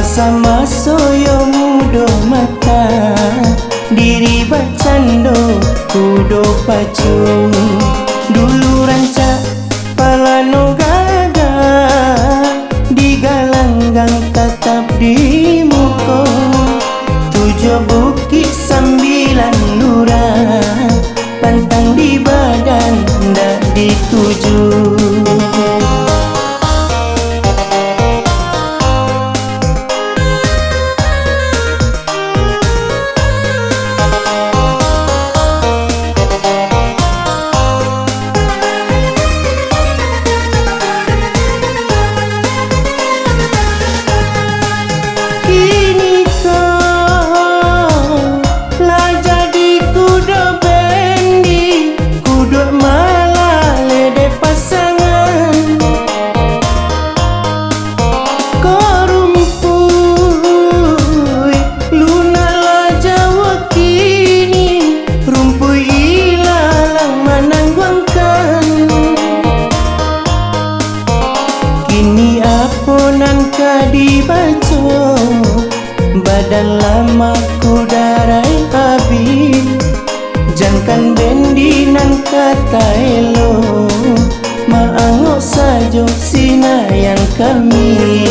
Kisah sama soyo mudo mata, diri bacando kudo pacung. Dulu rancak palano gaga, digalanggang tetap di muka. 7 bukit 9 lurah, pantang di badan ndak dituju. Dibaco badan lama ku darai habis, jangan bendinan kata elo, maangok sajo sina yang kami.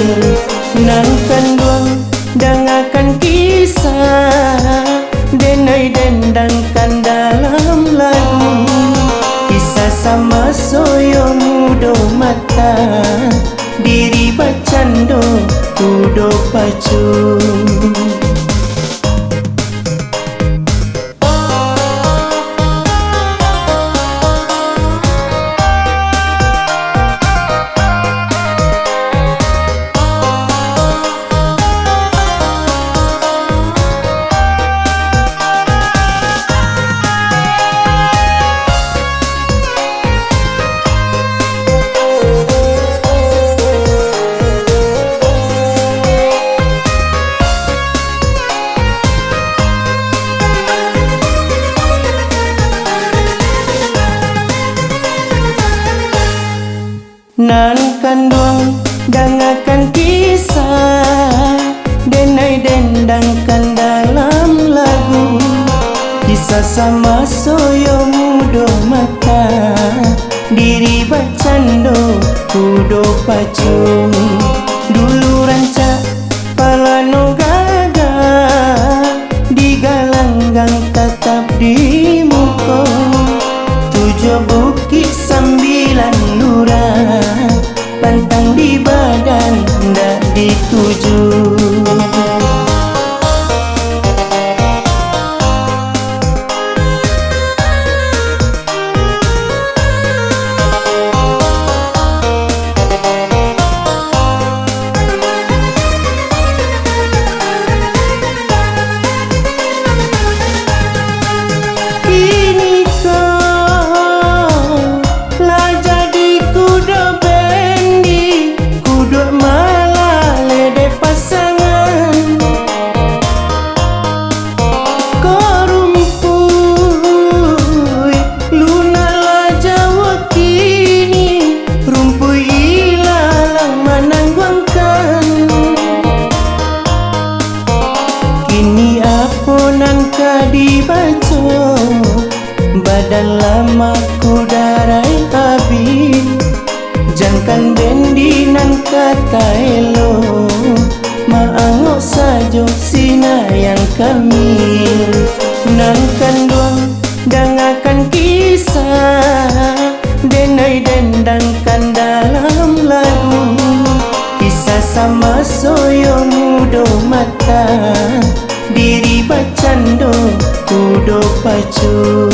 Nan kanduang dangakan kisah, denai dendangkan dalam lagu. Kisah sama soyo mudo mata, diri bacando kudo pacung. Nan kanduang dangakan kisah, denai dendangkan dalam lagu. Kisah sama soyo mudo mata, diri bacando kudo pacung. Dulu rancak palano gaga, digalanggang tetap di muka. 7 bukit 9 lurah, pantang di badan ndak dituju. Dibaco badan lama ku darai habis, jangan bendinan kata elo, maangok sajo sina yang kami. Nan kanduang dangakan kisah, denai dendangkan dalam lagu. Kisah sama soyo mudo mata, diri bacando kudo pacung.